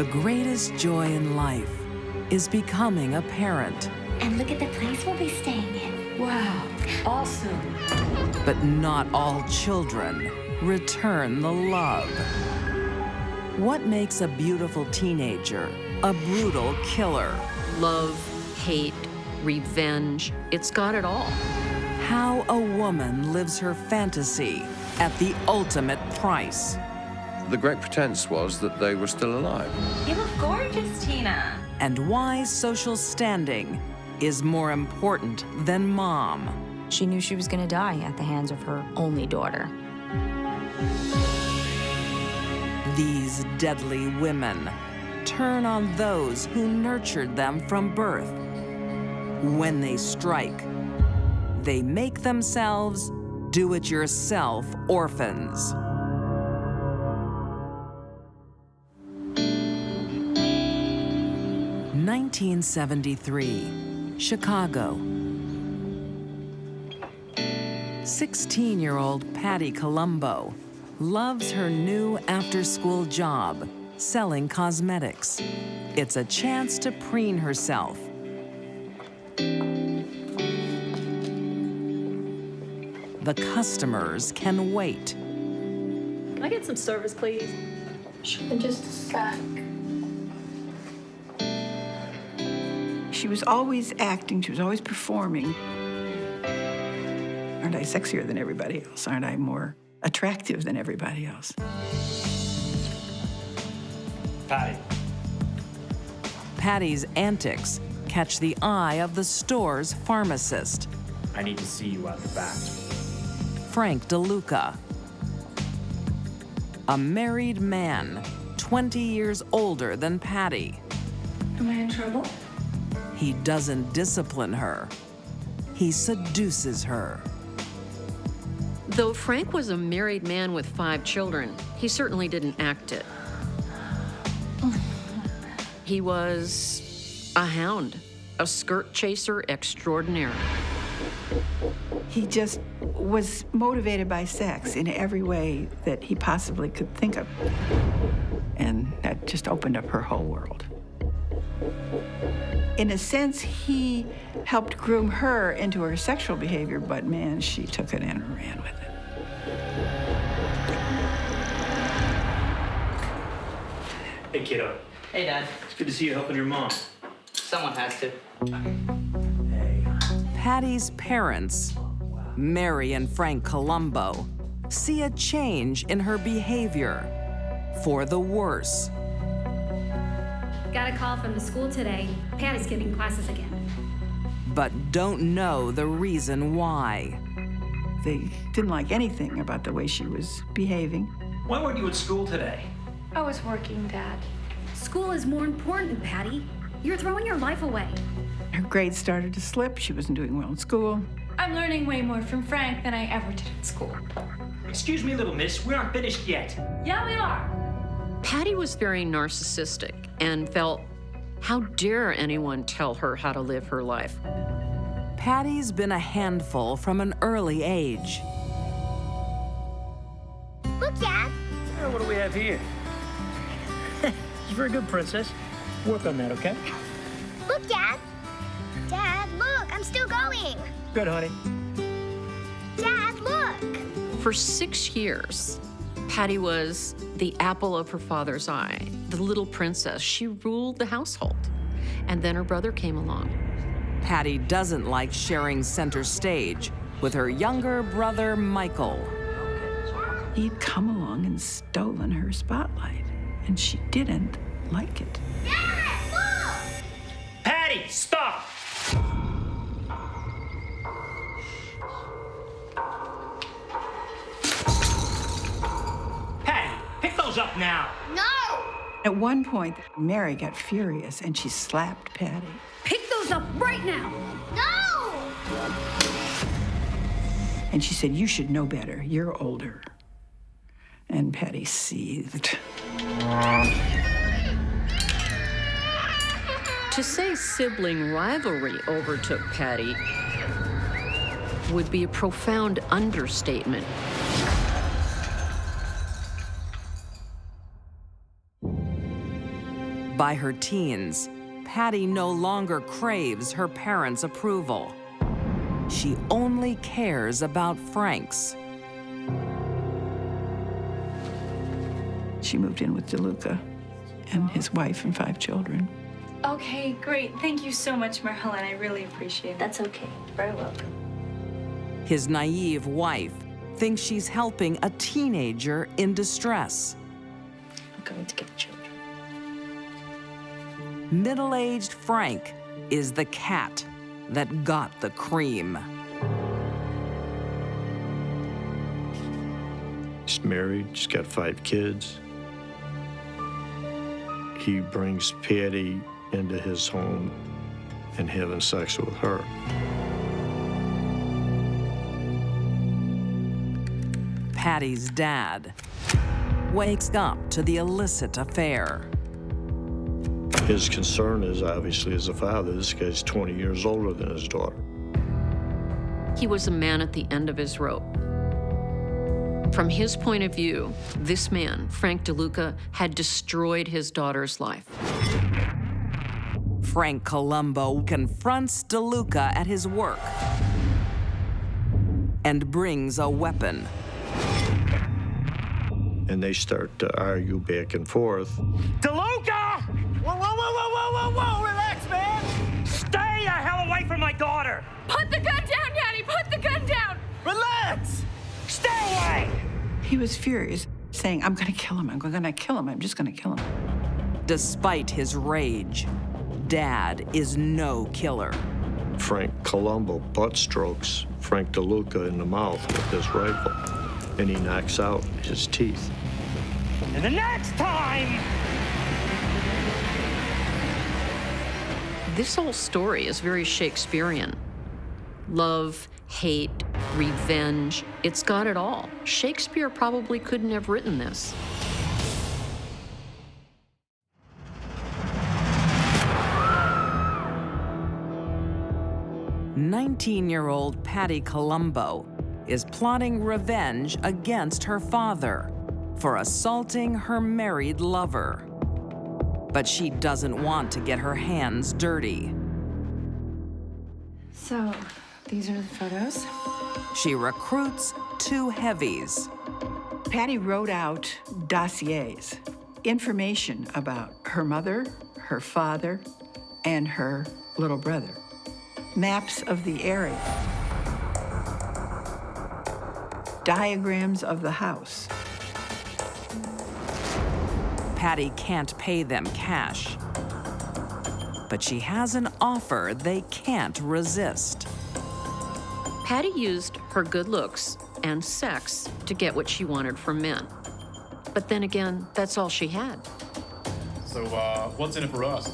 The greatest joy in life is becoming a parent. And look at the place we'll be staying in. Wow, awesome. But not all children return the love. What makes a beautiful teenager a brutal killer? Love, hate, revenge, it's got it all. How a woman lives her fantasy at the ultimate price. The great pretense was that they were still alive. You look gorgeous, Tina. And why social standing is more important than mom. She knew she was going to die at the hands of her only daughter. These deadly women turn on those who nurtured them from birth. When they strike, they make themselves do-it-yourself orphans. (1973), Chicago. 16-year-old Patty Colombo loves her new after-school job, selling cosmetics. It's a chance to preen herself. The customers can wait. Can I get some service, please? Sure, just a sec. She was always acting, she was always performing. Aren't I sexier than everybody else? Aren't I more attractive than everybody else? Patty. Patty's antics catch the eye of the store's pharmacist, I need to see you out the back. Frank DeLuca. A married man, 20 years older than Patty. Am I in trouble? He doesn't discipline her. He seduces her. Though Frank was a married man with 5 children, he certainly didn't act it. He was a hound, a skirt chaser extraordinaire. He just was motivated by sex in every way that he possibly could think of. And that just opened up her whole world. In a sense, he helped groom her into her sexual behavior, but man, she took it and ran with it. Hey, kiddo. Hey, Dad. It's good to see you helping your mom. Someone has to. Hey. Patty's parents, Mary and Frank Colombo, see a change in her behavior for the worse. Got a call from the school today. Patty's skipping classes again. But don't know the reason why. They didn't like anything about the way she was behaving. Why weren't you at school today? I was working, Dad. School is more important, Patty. You're throwing your life away. Her grades started to slip. She wasn't doing well in school. I'm learning way more from Frank than I ever did at school. Excuse me, little miss. We aren't finished yet. Yeah, we are. Patty was very narcissistic and felt, how dare anyone tell her how to live her life? Patty's been a handful from an early age. Look, Dad. What do we have here? She's a very good princess. Work on that, okay? Look, Dad. Dad, look. I'm still going. Good, honey. Dad, look. For 6 years, Patty was the apple of her father's eye, the little princess. She ruled the household. And then her brother came along. Patty doesn't like sharing center stage with her younger brother, Michael. He'd come along and stolen her spotlight, and she didn't like it. Dad, look. Patty, stop! Patty, pick those up now. No. At one point, Mary got furious, and she slapped Patty. Pick those up right now. No. And she said, "You should know better. You're older." And Patty seethed. To say sibling rivalry overtook Patty would be a profound understatement. By her teens, Patty no longer craves her parents' approval. She only cares about Frank's. She moved in with DeLuca and his wife and 5 children. Okay, great. Thank you so much, Marlene. I really appreciate it. That's okay. Very welcome. His naive wife thinks she's helping a teenager in distress. I'm going to get the children. Middle-aged Frank is the cat that got the cream. He's married, he's got 5 kids. He brings Patty into his home and having sex with her. Patty's dad wakes up to the illicit affair. His concern is, obviously, as a father, this guy's 20 years older than his daughter. He was a man at the end of his rope. From his point of view, this man, Frank DeLuca, had destroyed his daughter's life. Frank Columbo confronts DeLuca at his work and brings a weapon. And they start to argue back and forth. DeLuca! Whoa, whoa, whoa, whoa, whoa, whoa, whoa! Relax, man! Stay the hell away from my daughter! Put the gun down, Daddy! Put the gun down! Relax! Stay away! He was furious, saying, I'm gonna kill him, I'm gonna kill him, I'm just gonna kill him. Despite his rage, Dad is no killer. Frank Columbo butt strokes Frank DeLuca in the mouth with his rifle, and he knocks out his teeth. And the next time! This whole story is very Shakespearean. Love, hate, revenge, it's got it all. Shakespeare probably couldn't have written this. "19-year-old Patty Columbo is plotting revenge against her father for assaulting her married lover. But she doesn't want to get her hands dirty. So, these are the photos. She recruits 2 heavies. Patty wrote out dossiers, information about her mother, her father, and her little brother. Maps of the area. Diagrams of the house. Patty can't pay them cash, but she has an offer they can't resist. Patty used her good looks and sex to get what she wanted from men. But then again, that's all she had. So, what's in it for us?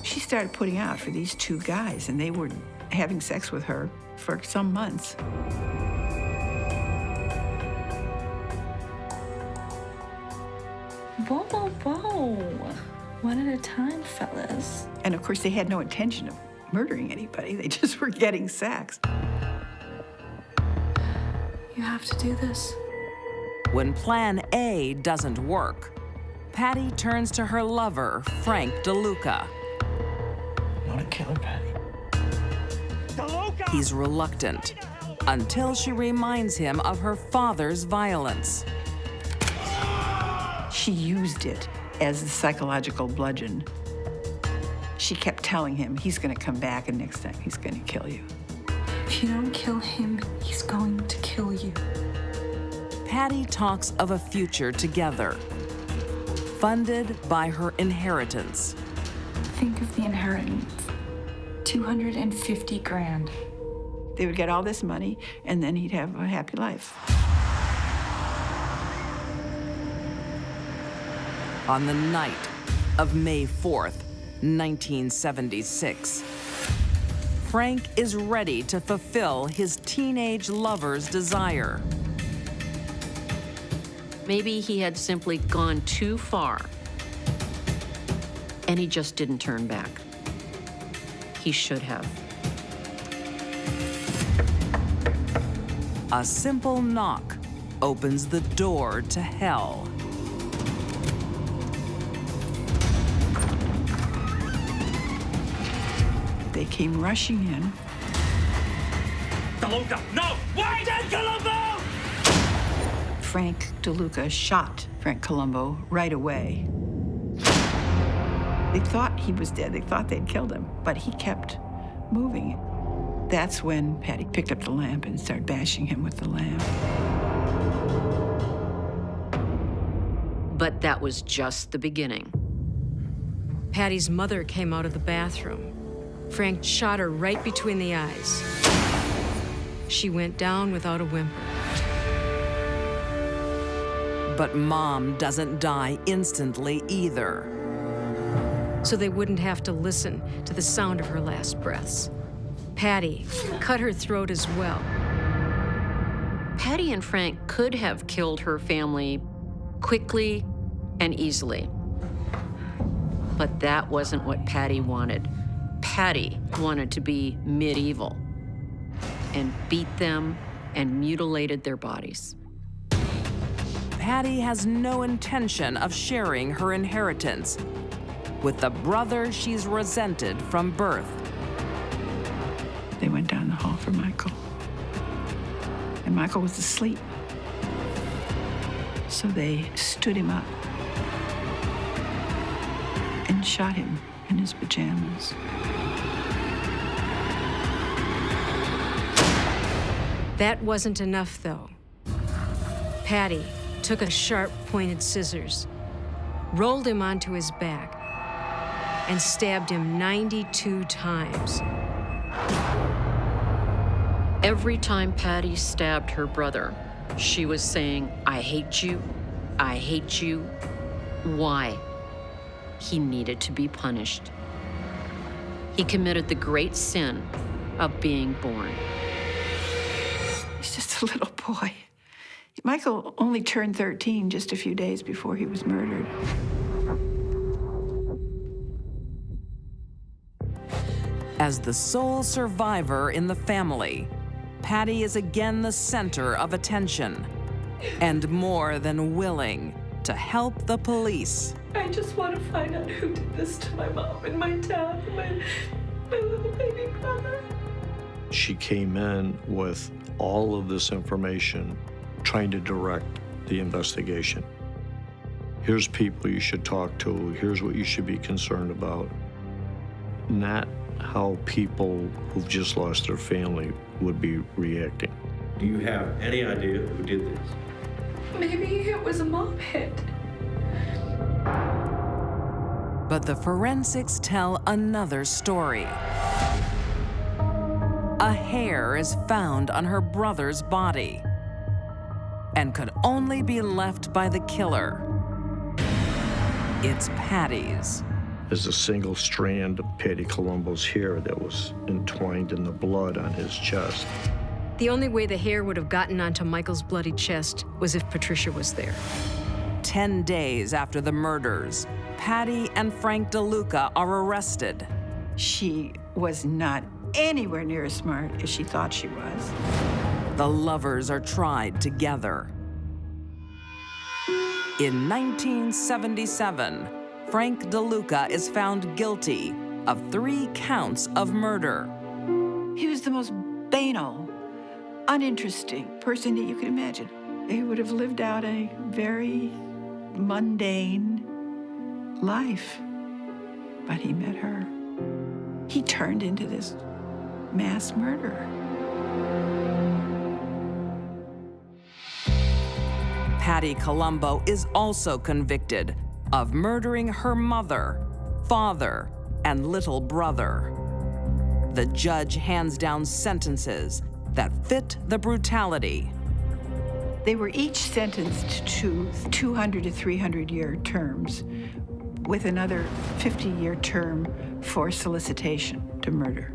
She started putting out for these 2 guys, and they were having sex with her for some months. Whoa, whoa, whoa. One at a time, fellas. And of course, they had no intention of murdering anybody. They just were getting sex. You have to do this. When Plan A doesn't work, Patty turns to her lover, Frank DeLuca. Not a killer, Patty. DeLuca! He's reluctant until she reminds him of her father's violence. She used it as a psychological bludgeon. She kept telling him, he's gonna come back and next time he's gonna kill you. If you don't kill him, he's going to kill you. Patty talks of a future together, funded by her inheritance. Think of the inheritance. 250 grand. They would get all this money, and then he'd have a happy life. On the night of May 4th, 1976, Frank is ready to fulfill his teenage lover's desire. Maybe he had simply gone too far, and he just didn't turn back. He should have. A simple knock opens the door to hell. They came rushing in. DeLuca, no! Why did Columbo? Frank DeLuca shot Frank Columbo right away. They thought he was dead. They thought they'd killed him, but he kept moving. That's when Patty picked up the lamp and started bashing him with the lamp. But that was just the beginning. Patty's mother came out of the bathroom. Frank shot her right between the eyes. She went down without a whimper. But Mom doesn't die instantly either. So they wouldn't have to listen to the sound of her last breaths. Patty cut her throat as well. Patty and Frank could have killed her family quickly and easily. But that wasn't what Patty wanted. Patty wanted to be medieval and beat them and mutilated their bodies. Patty has no intention of sharing her inheritance with the brother she's resented from birth. They went down the hall for Michael. And Michael was asleep. So they stood him up and shot him in his pajamas. That wasn't enough, though. Patty took a sharp, pointed scissors, rolled him onto his back, and stabbed him 92 times. Every time Patty stabbed her brother, she was saying, "I hate you, I hate you." Why? He needed to be punished. He committed the great sin of being born. He's just a little boy. Michael only turned 13 just a few days before he was murdered. As the sole survivor in the family, Patty is again the center of attention and more than willing to help the police. I just want to find out who did this to my mom and my dad and my little baby brother. She came in with all of this information, trying to direct the investigation. Here's people you should talk to. Here's what you should be concerned about. Not how people who've just lost their family would be reacting. Do you have any idea who did this? Maybe it was a mom hit. But the forensics tell another story. A hair is found on her brother's body and could only be left by the killer. It's Patty's. There's a single strand of Patty Columbo's hair that was entwined in the blood on his chest. The only way the hair would have gotten onto Michael's bloody chest was if Patricia was there. 10 days after the murders, Patty and Frank DeLuca are arrested. She was not anywhere near as smart as she thought she was. The lovers are tried together. In 1977, Frank DeLuca is found guilty of 3 counts of murder. He was the most banal, uninteresting person that you could imagine. He would have lived out a very mundane life, but he met her. He turned into this mass murderer. Patty Columbo is also convicted of murdering her mother, father, and little brother. The judge hands down sentences that fit the brutality. They were each sentenced to 200 to 300-year terms with another 50-year term for solicitation to murder.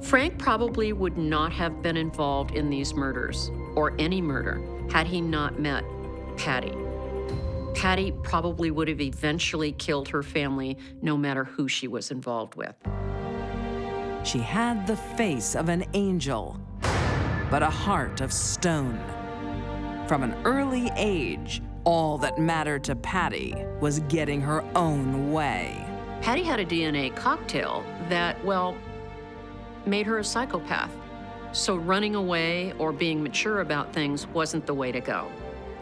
Frank probably would not have been involved in these murders, or any murder, had he not met Patty. Patty probably would have eventually killed her family, no matter who she was involved with. She had the face of an angel, but a heart of stone. From an early age, all that mattered to Patty was getting her own way. Patty had a DNA cocktail that, well, made her a psychopath. So running away or being mature about things wasn't the way to go.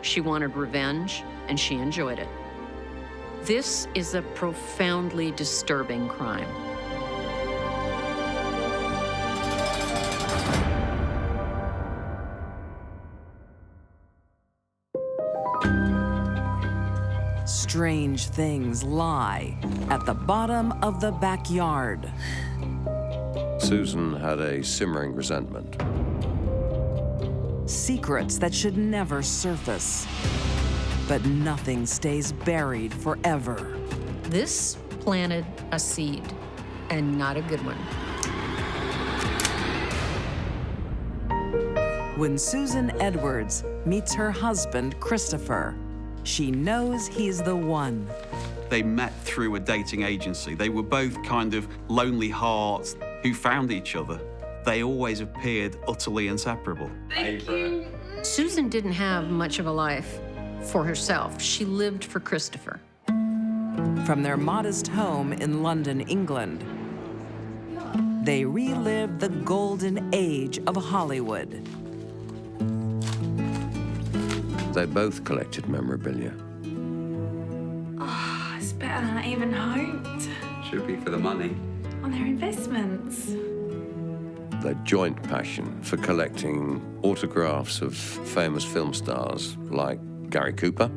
She wanted revenge, and she enjoyed it. This is a profoundly disturbing crime. Strange things lie at the bottom of the backyard. Susan had a simmering resentment. Secrets that should never surface. But nothing stays buried forever. This planted a seed, and not a good one. When Susan Edwards meets her husband, Christopher, she knows he's the one. They met through a dating agency. They were both kind of lonely hearts who found each other. They always appeared utterly inseparable. Thank you. Susan didn't have much of a life for herself. She lived for Christopher. From their modest home in London, England, they relived the golden age of Hollywood. They both collected memorabilia. Oh, it's better than I even hoped. Should be for the money. On their investments. Their joint passion for collecting autographs of famous film stars like Gary Cooper.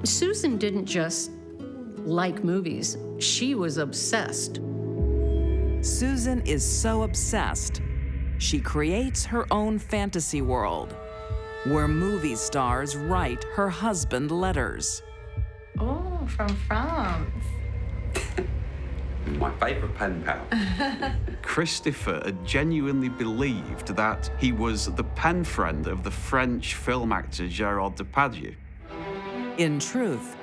Susan didn't just like movies, she was obsessed. Susan is so obsessed, she creates her own fantasy world where movie stars write her husband letters. Oh, from France. My favourite pen pal. Christopher genuinely believed that he was the pen friend of the French film actor Gérard Depardieu. In truth,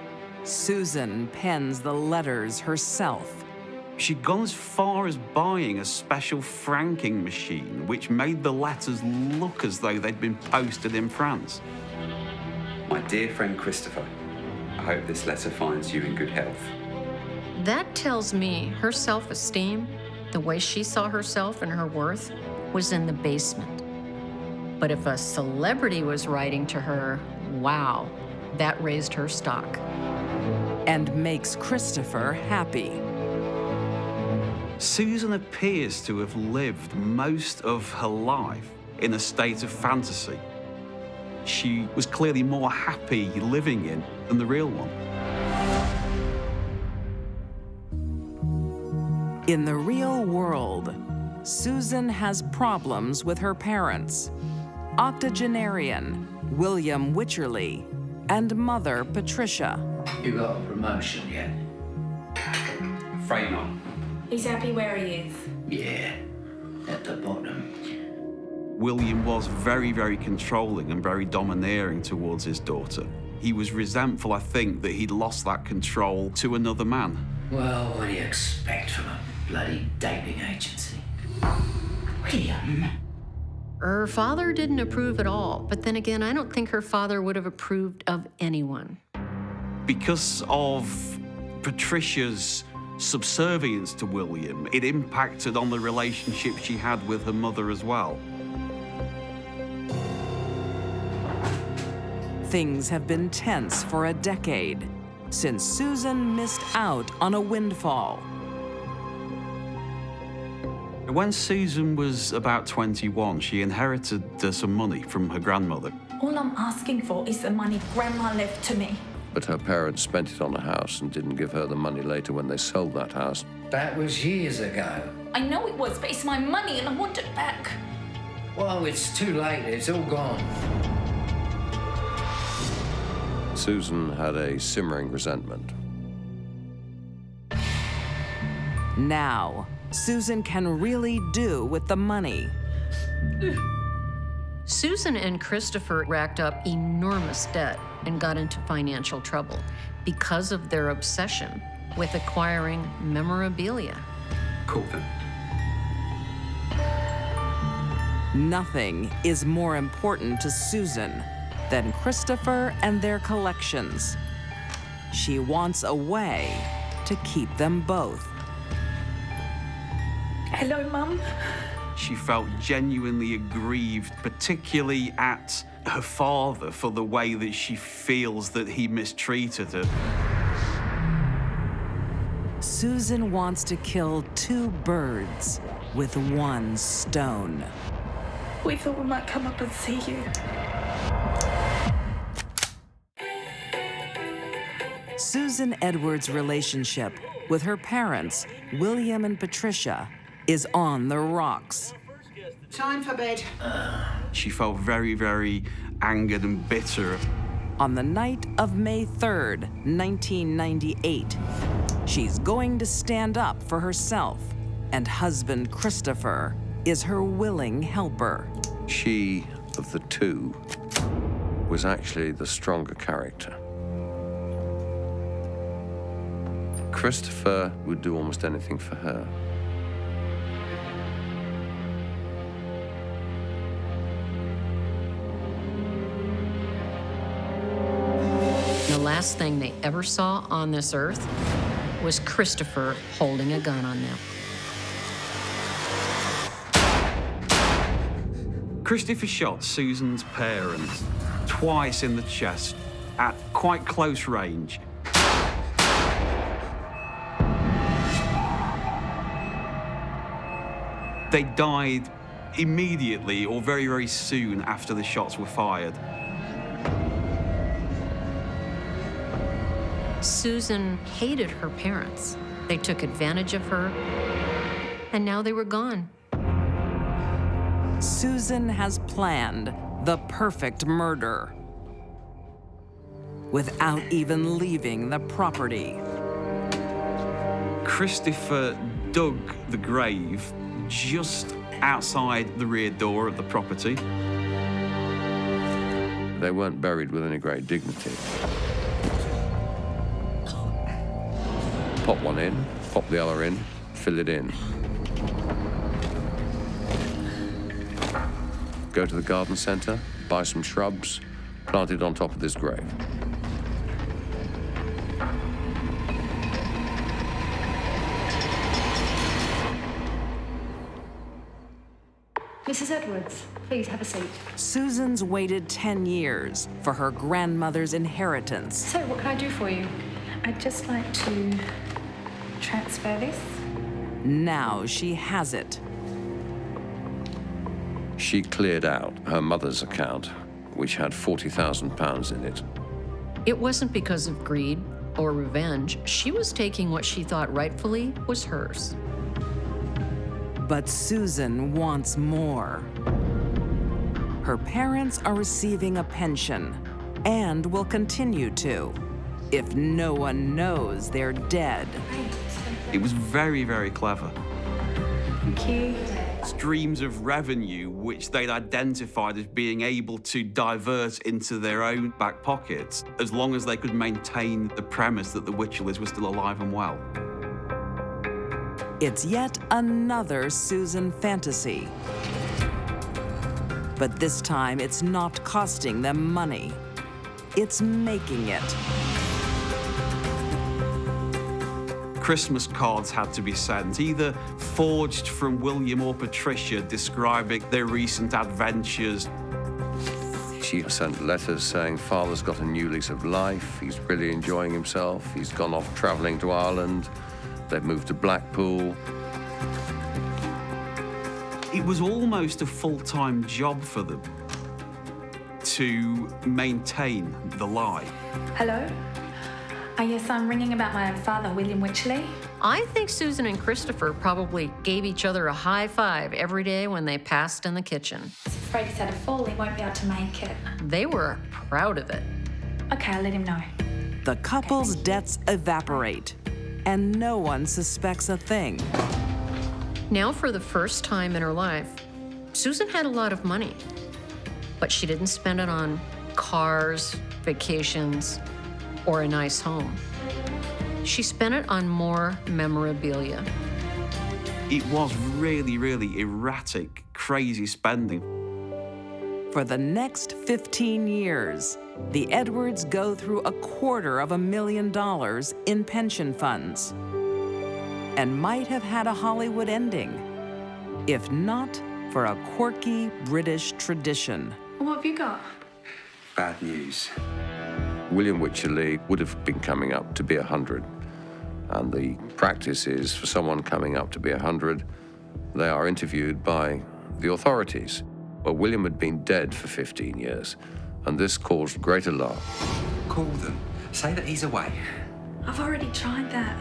Susan pens the letters herself. She'd gone as far as buying a special franking machine which made the letters look as though they'd been posted in France. My dear friend Christopher, I hope this letter finds you in good health. That tells me her self-esteem, the way she saw herself and her worth, was in the basement. But if a celebrity was writing to her, wow, that raised her stock. And makes Christopher happy. Susan appears to have lived most of her life in a state of fantasy. She was clearly more happy living in than the real one. In the real world, Susan has problems with her parents, octogenarian William Wycherley and mother Patricia. You got a promotion yet? Afraid not. He's happy where he is. Yeah, at the bottom. William was very, very controlling and very domineering towards his daughter. He was resentful, I think, that he'd lost that control to another man. Well, what do you expect from a bloody dating agency? William. Her father didn't approve at all, but then again, I don't think her father would have approved of anyone. Because of Patricia's subservience to William, it impacted on the relationship she had with her mother as well. Things have been tense for a decade since Susan missed out on a windfall. When Susan was about 21, she inherited some money from her grandmother. All I'm asking for is the money Grandma left to me. But her parents spent it on a house and didn't give her the money later when they sold that house. That was years ago. I know it was, but it's my money and I want it back. Well, it's too late. It's all gone. Susan had a simmering resentment. Now, Susan can really do with the money. Susan and Christopher racked up enormous debt and got into financial trouble because of their obsession with acquiring memorabilia. Cool then. Nothing is more important to Susan than Christopher and their collections. She wants a way to keep them both. Hello, Mum. She felt genuinely aggrieved, particularly at her father for the way that she feels that he mistreated her. Susan wants to kill 2 birds with 1 stone. We thought we might come up and see you. Susan Edwards' relationship with her parents, William and Patricia, is on the rocks. Time for bed. She felt very, very angered and bitter. On the night of May 3rd, 1998, she's going to stand up for herself, and husband Christopher is her willing helper. She, of the 2, was actually the stronger character. Christopher would do almost anything for her. The last thing they ever saw on this earth was Christopher holding a gun on them. Christopher shot Susan's parents twice in the chest at quite close range. They died immediately or very, very soon after the shots were fired. Susan hated her parents. They took advantage of her, and now they were gone. Susan has planned the perfect murder without even leaving the property. Christopher dug the grave just outside the rear door of the property. They weren't buried with any great dignity. Pop one in, pop the other in, fill it in. Go to the garden centre, buy some shrubs, plant it on top of this grave. Mrs. Edwards, please have a seat. Susan's waited 10 years for her grandmother's inheritance. So, what can I do for you? I'd just like to transfer this. Now she has it. She cleared out her mother's account, which had £40,000 in it. It wasn't because of greed or revenge. She was taking what she thought rightfully was hers. But Susan wants more. Her parents are receiving a pension and will continue to if no one knows they're dead. It was very, very clever. Thank you. Streams of revenue which they'd identified as being able to divert into their own back pockets as long as they could maintain the premise that the Witcherlys were still alive and well. It's yet another Susan fantasy. But this time it's not costing them money. It's making it. Christmas cards had to be sent, either forged from William or Patricia describing their recent adventures. She sent letters saying father's got a new lease of life, he's really enjoying himself, he's gone off traveling to Ireland, they've moved to Blackpool. It was almost a full-time job for them to maintain the lie. Hello? Yes, I'm ringing about my father, William Wycherley. I think Susan and Christopher probably gave each other a high five every day when they passed in the kitchen. I'm afraid he's had a fall. He won't be able to make it. They were proud of it. Okay, I'll let him know. The couple's debts evaporate, and no one suspects a thing. Now, for the first time in her life, Susan had a lot of money, but she didn't spend it on cars, vacations, or a nice home. She spent it on more memorabilia. It was really, really erratic, crazy spending. For the next 15 years, the Edwards go through $250,000 in pension funds and might have had a Hollywood ending if not for a quirky British tradition. What have you got? Bad news. William Wycherley would have been coming up to be 100. And the practice is for someone coming up to be 100, they are interviewed by the authorities. Well, William had been dead for 15 years, and this caused great alarm. Call them. Say that he's away. I've already tried that.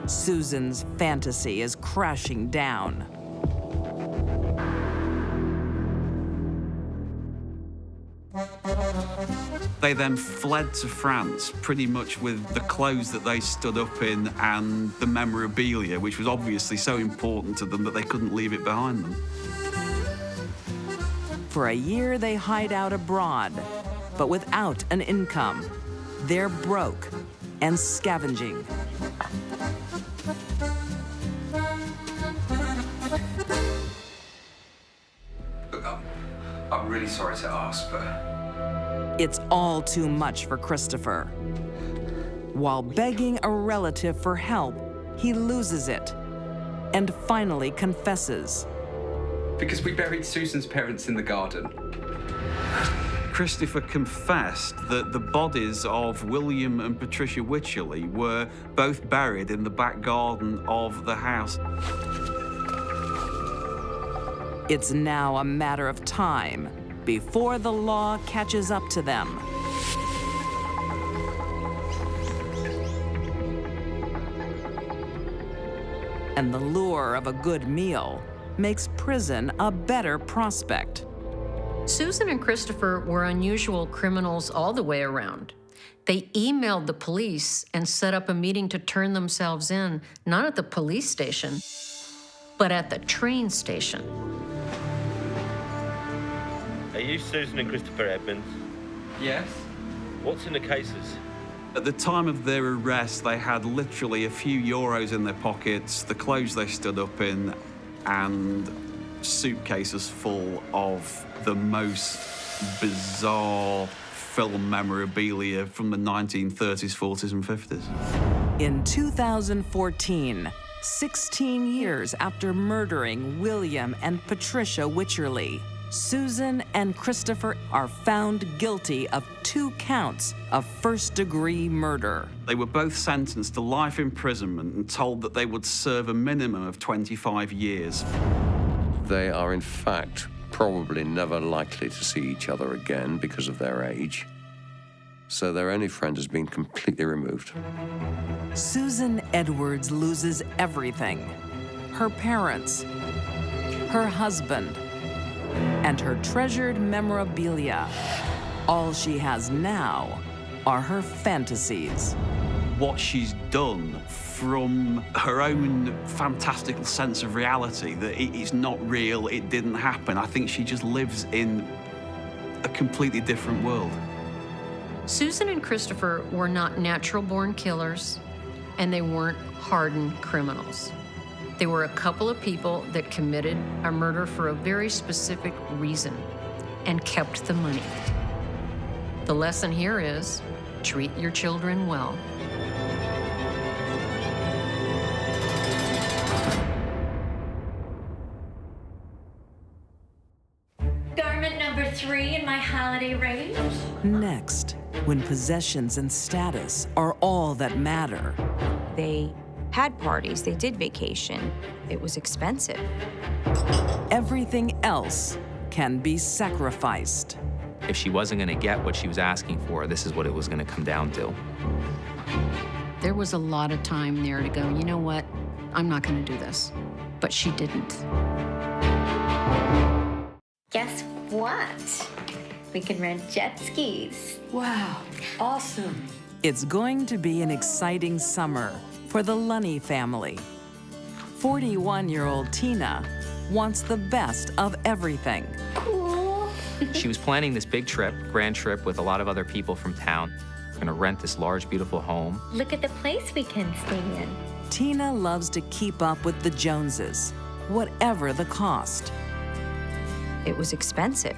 Susan's fantasy is crashing down. They then fled to France, pretty much with the clothes that they stood up in and the memorabilia, which was obviously so important to them that they couldn't leave it behind them. For a year, they hide out abroad, but without an income. They're broke and scavenging. Look, I'm really sorry to ask, but It's all too much for Christopher. While begging a relative for help, he loses it and finally confesses. because we buried Susan's parents in the garden. Christopher confessed that the bodies of William and Patricia Wycherley were both buried in the back garden of the house. It's now a matter of time before the law catches up to them. And the lure of a good meal makes prison a better prospect. Susan and Christopher were unusual criminals all the way around. They emailed the police and set up a meeting to turn themselves in, not at the police station, but at the train station. Are you Susan and Christopher Edmonds? Yes. What's in the cases? At the time of their arrest, they had literally a few euros in their pockets, the clothes they stood up in, and suitcases full of the most bizarre film memorabilia from the 1930s, 40s, and 50s. In 2014, 16 years after murdering William and Patricia Wycherley, Susan and Christopher are found guilty of 2 counts of first-degree murder. They were both sentenced to life imprisonment and told that they would serve a minimum of 25 years. They are, in fact, probably never likely to see each other again because of their age. So their only friend has been completely removed. Susan Edwards loses everything: her parents, her husband, and her treasured memorabilia. All she has now are her fantasies. What she's done from her own fantastical sense of reality, that it's not real, it didn't happen. I think she just lives in a completely different world. Susan and Christopher were not natural-born killers, and they weren't hardened criminals. They were a couple of people that committed a murder for a very specific reason and kept the money. The lesson here is, treat your children well. Garment number 3 in my holiday range. Next, when possessions and status are all that matter, They had parties, they did vacation. It was expensive. everything else can be sacrificed. If she wasn't going to get what she was asking for, this is what it was going to come down to. There was a lot of time there to go, you know what, I'm not going to do this. But she didn't. Guess what? We can rent jet skis. Wow, awesome. It's going to be an exciting summer for the Lunny family. 41-year-old Tina wants the best of everything. Cool. She was planning this big trip, grand trip, with a lot of other people from town. We're going to rent this large, beautiful home. Look at the place we can stay in. Tina loves to keep up with the Joneses, whatever the cost. It was expensive.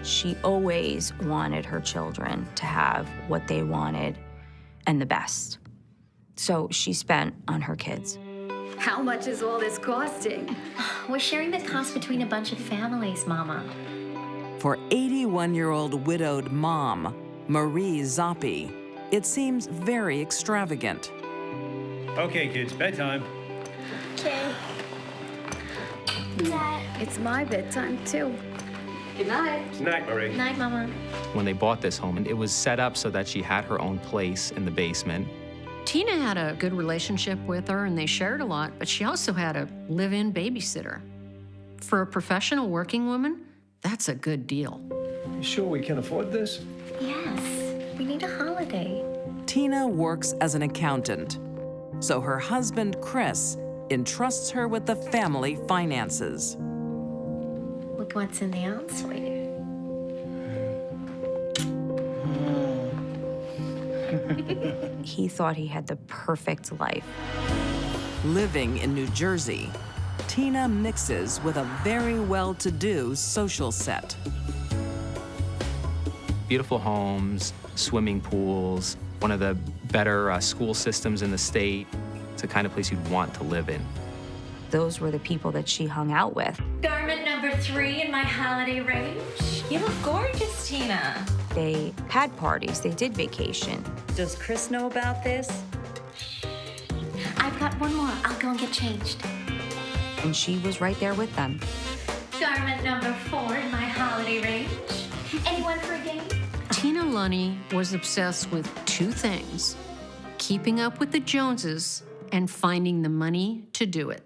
She always wanted her children to have what they wanted and the best. So she spent on her kids. How much is all this costing? We're sharing the cost between a bunch of families, Mama. For 81-year-old widowed mom, Marie Zoppi, it seems very extravagant. Okay, kids, bedtime. Okay. It's my bedtime, too. Good night. Good night, Marie. Night, Mama. When they bought this home, it was set up so that she had her own place in the basement. Tina had a good relationship with her and they shared a lot, but she also had a live-in babysitter. For a professional working woman, that's a good deal. You sure we can afford this? Yes, we need a holiday. Tina works as an accountant, so her husband, Chris, entrusts her with the family finances. Look what's in the ensuite. He thought he had the perfect life. Living in New Jersey, Tina mixes with a very well-to-do social set. Beautiful homes, swimming pools, one of the better school systems in the state. It's the kind of place you'd want to live in. Those were the people that she hung out with. Garment number 3 in my holiday range. You look gorgeous, Tina. They had parties, they did vacation. Does Chris know about this? I've got one more. I'll go and get changed. And she was right there with them. Garment number 4 in my holiday range. Anyone for a game? Tina Lunny was obsessed with 2 things: keeping up with the Joneses and finding the money to do it.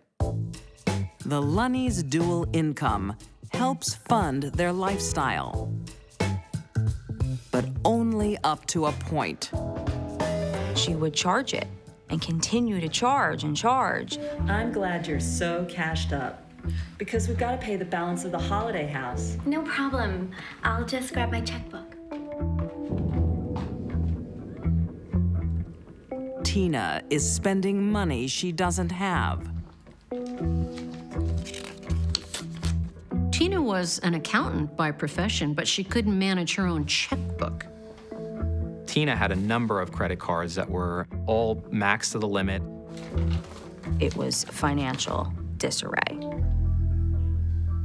The Lunny's dual income helps fund their lifestyle, but only up to a point. She would charge it and continue to charge and charge. I'm glad you're so cashed up, because we've got to pay the balance of the holiday house. No problem. I'll just grab my checkbook. Tina is spending money she doesn't have. Tina was an accountant by profession, but she couldn't manage her own checkbook. Tina had a number of credit cards that were all maxed to the limit. It was financial disarray.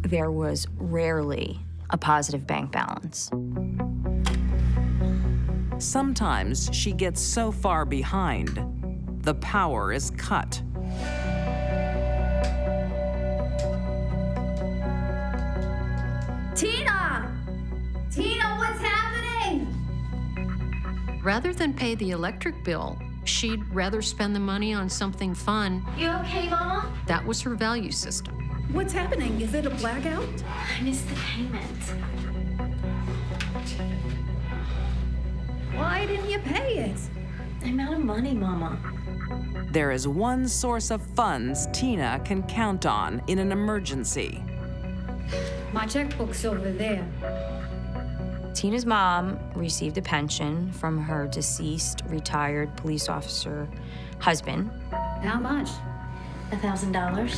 There was rarely a positive bank balance. Sometimes she gets so far behind, the power is cut. Tina! Tina, what's happening? Rather than pay the electric bill, she'd rather spend the money on something fun. You okay, Mama? That was her value system. What's happening? Is it a blackout? I missed the payment. Why didn't you pay it? I'm out of money, Mama. There is one source of funds Tina can count on in an emergency. My checkbook's over there. Tina's mom received a pension from her deceased retired police officer husband. How much? $1,000.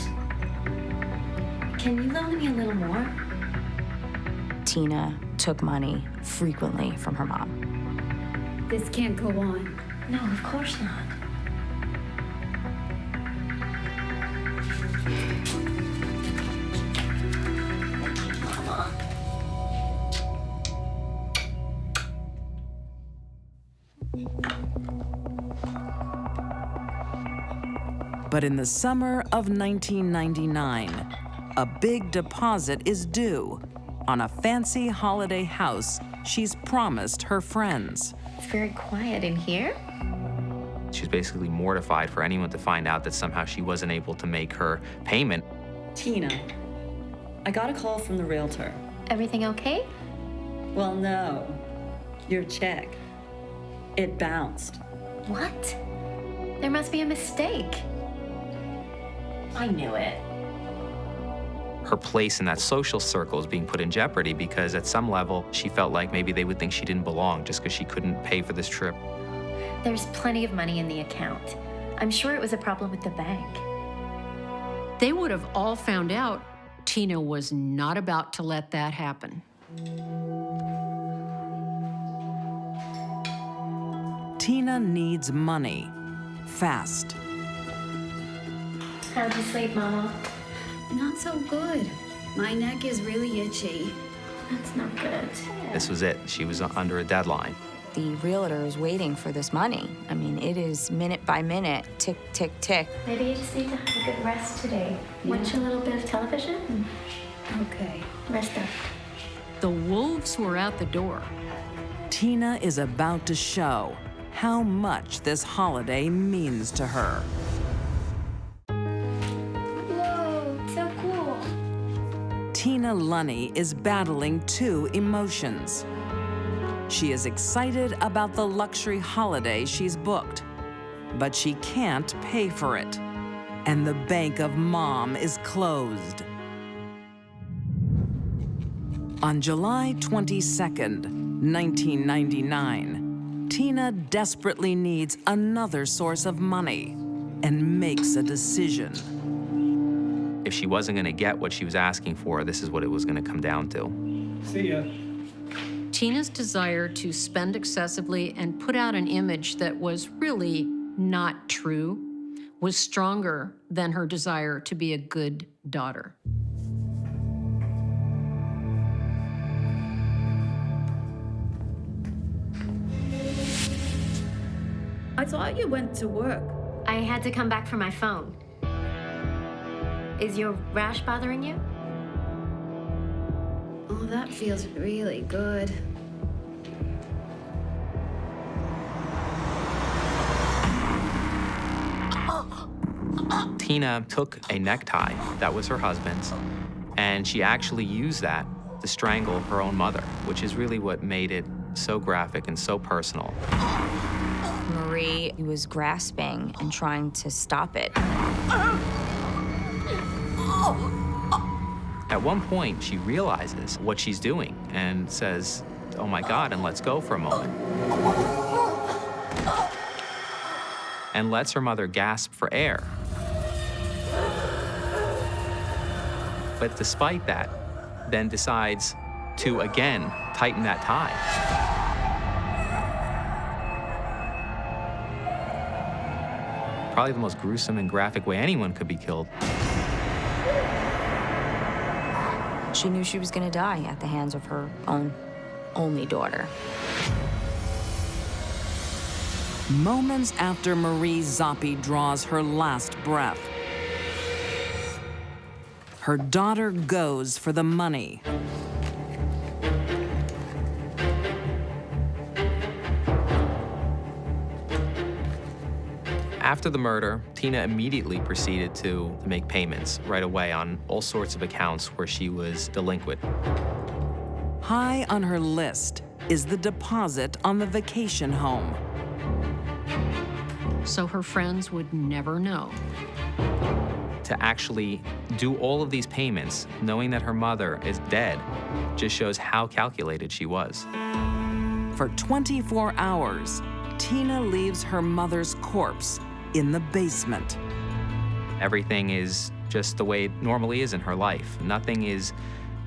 Can you loan me a little more? Tina took money frequently from her mom. This can't go on. No, of course not. Mama. But in the summer of 1999, a big deposit is due on a fancy holiday house she's promised her friends. It's very quiet in here. She's basically mortified for anyone to find out that somehow she wasn't able to make her payment. Tina, I got a call from the realtor. Everything okay? Well, no. Your check. It bounced. What? There must be a mistake. I knew it. Her place in that social circle is being put in jeopardy because at some level, she felt like maybe they would think she didn't belong just because she couldn't pay for this trip. There's plenty of money in the account. I'm sure it was a problem with the bank. They would have all found out Tina was not about to let that happen. Tina needs money, fast. How'd you sleep, Mama? Not so good. My neck is really itchy. That's not good. This was it. She was under a deadline. The realtor is waiting for this money. I mean, it is minute by minute, tick, tick, tick. Maybe you just need to have a good rest today. Watch a little bit of television. Okay. Rest up. The wolves were at the door. Tina is about to show how much this holiday means to her. Whoa, so cool. Tina Lunny is battling two emotions. She is excited about the luxury holiday she's booked, but she can't pay for it, and the bank of Mom is closed. On July 22nd, 1999, Tina desperately needs another source of money and makes a decision. If she wasn't going to get what she was asking for, this is what it was going to come down to. See ya. Tina's desire to spend excessively and put out an image that was really not true was stronger than her desire to be a good daughter. I thought you went to work. I had to come back for my phone. Is your rash bothering you? Oh, that feels really good. Tina took a necktie that was her husband's, and she actually used that to strangle her own mother, which is really what made it so graphic and so personal. Marie was grasping and trying to stop it. At one point, she realizes what she's doing and says, "Oh my God," and lets go for a moment. And lets her mother gasp for air. But despite that, then decides to again tighten that tie. Probably the most gruesome and graphic way anyone could be killed. She knew she was gonna die at the hands of her own only daughter. Moments after Marie Zoppi draws her last breath, her daughter goes for the money. After the murder, Tina immediately proceeded to make payments right away on all sorts of accounts where she was delinquent. High on her list is the deposit on the vacation home. So her friends would never know. To actually do all of these payments, knowing that her mother is dead, just shows how calculated she was. For 24 hours, Tina leaves her mother's corpse in the basement. Everything is just the way it normally is in her life. Nothing is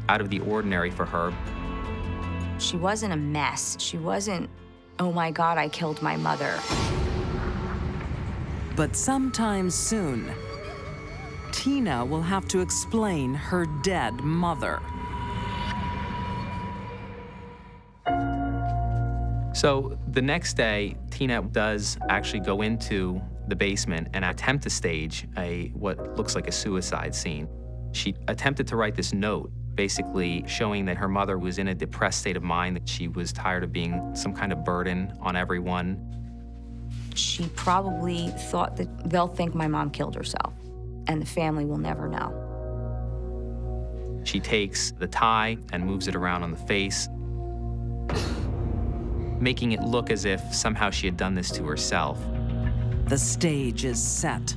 out of the ordinary for her. She wasn't a mess. She wasn't, oh my God, I killed my mother. But sometime soon, Tina will have to explain her dead mother. So the next day, Tina does actually go into the basement and attempt to stage what looks like a suicide scene. She attempted to write this note, basically showing that her mother was in a depressed state of mind, that she was tired of being some kind of burden on everyone. She probably thought that they'll think my mom killed herself, and the family will never know. She takes the tie and moves it around on the face, making it look as if somehow she had done this to herself. The stage is set.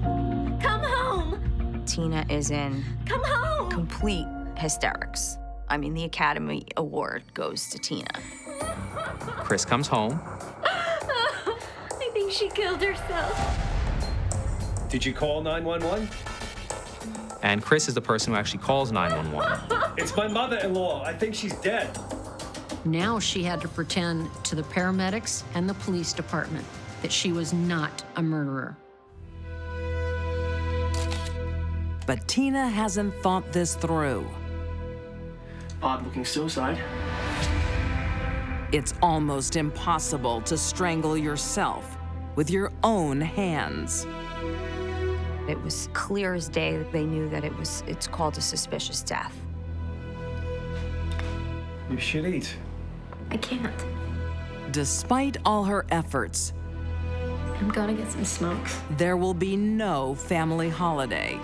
Come home! Tina is in Come home! complete hysterics. I mean, the Academy Award goes to Tina. Chris comes home. I think she killed herself. Did you call 911? And Chris is the person who actually calls 911. It's my mother-in-law. I think she's dead. Now she had to pretend to the paramedics and the police department that she was not a murderer. But Tina hasn't thought this through. Odd-looking suicide. It's almost impossible to strangle yourself with your own hands. It was clear as day that they knew that it's called a suspicious death. You should eat. I can't. Despite all her efforts, I'm gonna get some smokes. there will be no family holiday.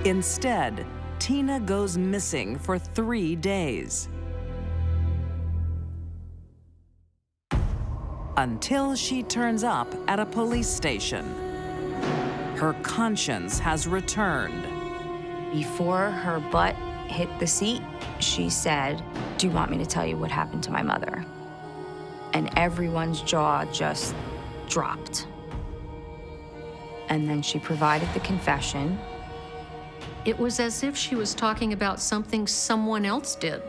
Instead, Tina goes missing for 3 days. Until she turns up at a police station. Her conscience has returned. Before her butt hit the seat, she said, "Do you want me to tell you what happened to my mother?" And everyone's jaw just dropped. And then she provided the confession. It was as if she was talking about something someone else did,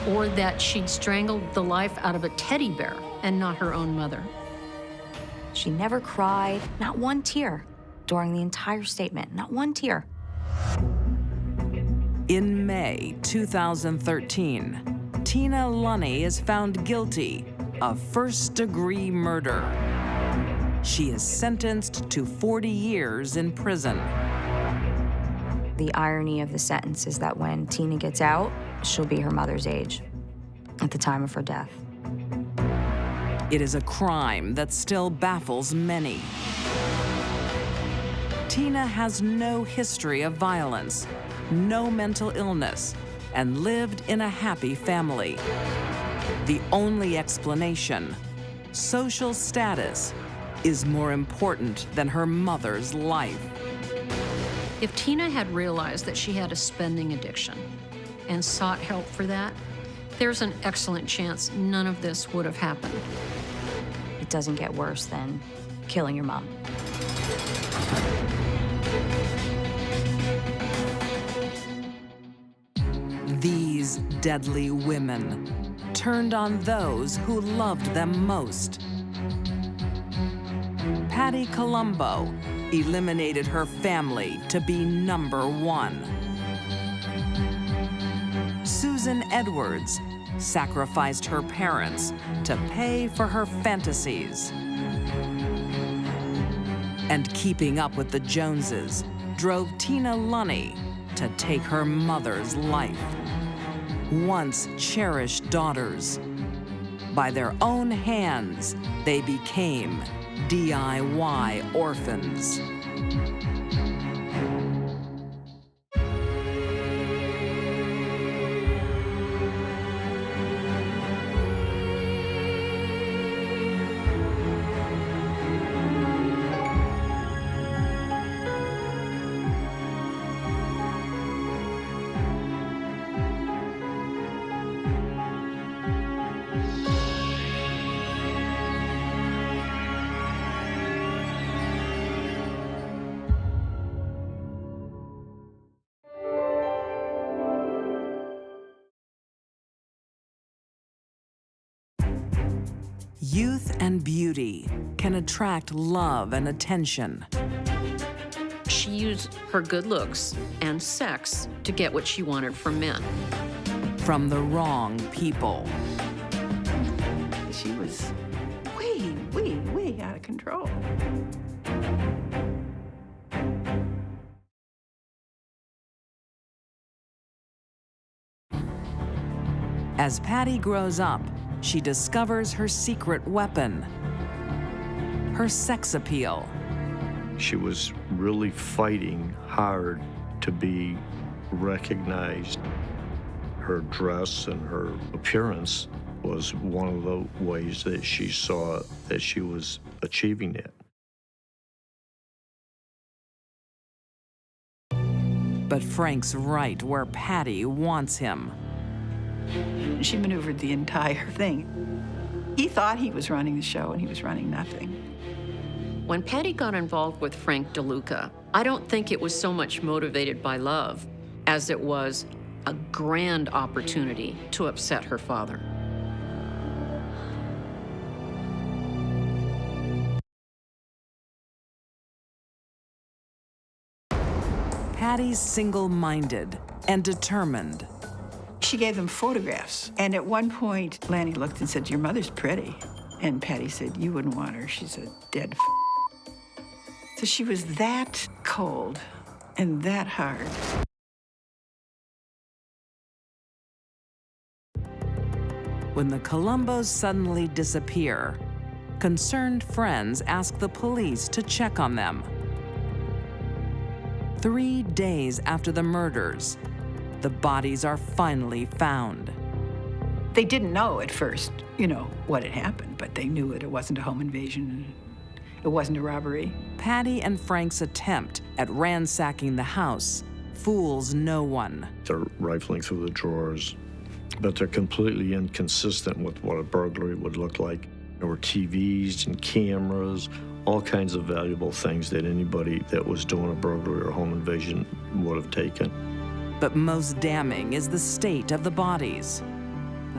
or that she'd strangled the life out of a teddy bear and not her own mother. She never cried, not one tear, during the entire statement, not one tear. In May 2013, Tina Lunny is found guilty of first-degree murder. She is sentenced to 40 years in prison. The irony of the sentence is that when Tina gets out, she'll be her mother's age at the time of her death. It is a crime that still baffles many. Tina has no history of violence, no mental illness, and lived in a happy family. The only explanation, social status, is more important than her mother's life. If Tina had realized that she had a spending addiction and sought help for that, there's an excellent chance none of this would have happened. It doesn't get worse than killing your mom. These deadly women turned on those who loved them most. Patty Colombo eliminated her family to be #1. Susan Edwards sacrificed her parents to pay for her fantasies. And keeping up with the Joneses drove Tina Lunny to take her mother's life. Once cherished daughters, by their own hands, they became DIY orphans. Youth and beauty can attract love and attention. She used her good looks and sex to get what she wanted from men. From the wrong people. She was way out of control. As Patty grows up, she discovers her secret weapon, her sex appeal. She was really fighting hard to be recognized. Her dress and her appearance was one of the ways that she saw that she was achieving it. But Frank's right where Patty wants him. She maneuvered the entire thing. He thought he was running the show, and he was running nothing. When Patty got involved with Frank DeLuca, I don't think it was so much motivated by love as it was a grand opportunity to upset her father. Patty's single-minded and determined. She gave them photographs. And at one point, Lanny looked and said, "Your mother's pretty." And Patty said, "You wouldn't want her. She's a dead f." So she was that cold and that hard. When the Columbos suddenly disappear, concerned friends ask the police to check on them. 3 days after the murders, the bodies are finally found. They didn't know at first, what had happened, but they knew it wasn't a home invasion. It wasn't a robbery. Patty and Frank's attempt at ransacking the house fools no one. They're rifling through the drawers, but they're completely inconsistent with what a burglary would look like. There were TVs and cameras, all kinds of valuable things that anybody that was doing a burglary or home invasion would have taken. But most damning is the state of the bodies.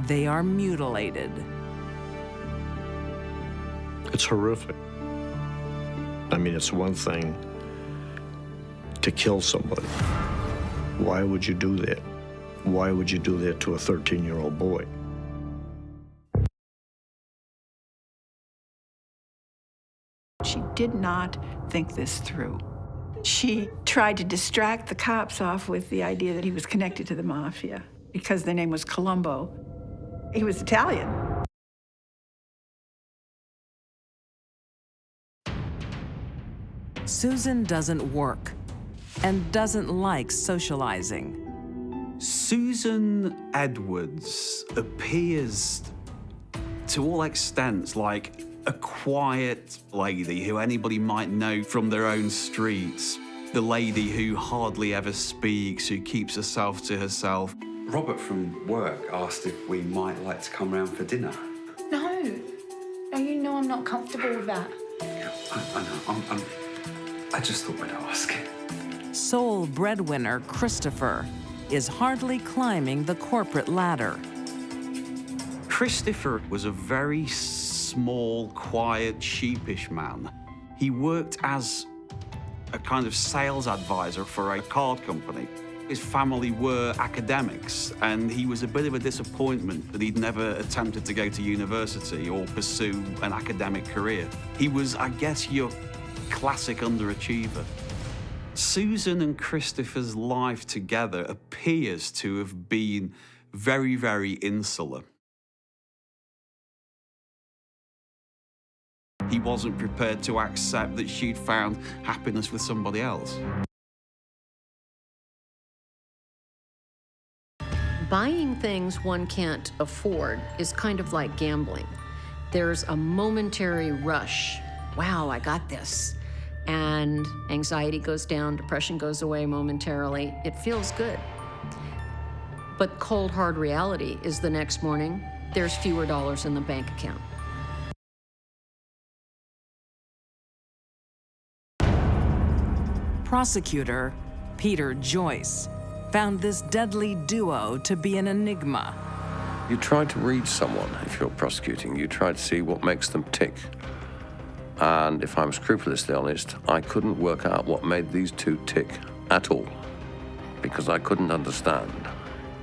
They are mutilated. It's horrific. I mean, it's one thing to kill somebody. Why would you do that? Why would you do that to a 13-year-old boy? She did not think this through. She tried to distract the cops off with the idea that he was connected to the mafia because their name was Colombo. He was Italian. Susan doesn't work and doesn't like socializing. Susan Edwards appears to all extents like a quiet lady who anybody might know from their own streets. The lady who hardly ever speaks, who keeps herself to herself. Robert from work asked if we might like to come round for dinner. No. No, you know I'm not comfortable with that. I know. I just thought I'd ask. Sole breadwinner Christopher is hardly climbing the corporate ladder. Christopher was a very small, quiet, sheepish man. He worked as a kind of sales advisor for a card company. His family were academics, and he was a bit of a disappointment that he'd never attempted to go to university or pursue an academic career. He was, I guess, your classic underachiever. Susan and Christopher's life together appears to have been very, very insular. He wasn't prepared to accept that she'd found happiness with somebody else. Buying things one can't afford is kind of like gambling. There's a momentary rush. Wow, I got this. And anxiety goes down, depression goes away momentarily. It feels good. But cold, hard reality is the next morning, there's fewer dollars in the bank account. Prosecutor Peter Joyce found this deadly duo to be an enigma. You try to read someone if you're prosecuting. You try to see what makes them tick. And if I'm scrupulously honest, I couldn't work out what made these two tick at all, because I couldn't understand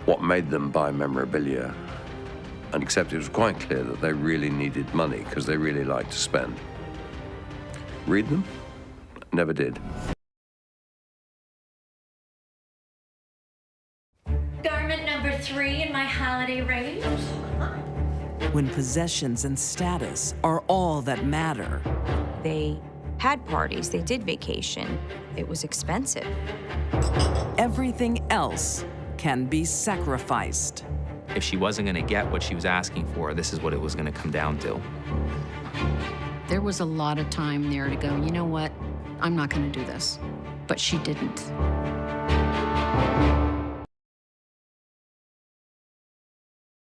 what made them buy memorabilia, and except it was quite clear that they really needed money because they really liked to spend. Read them? Never did. Garment number 3 in my holiday range. When possessions and status are all that matter. They had parties, they did vacation. It was expensive. Everything else can be sacrificed. If she wasn't going to get what she was asking for, this is what it was going to come down to. There was a lot of time there to go, you know what, I'm not going to do this. But she didn't.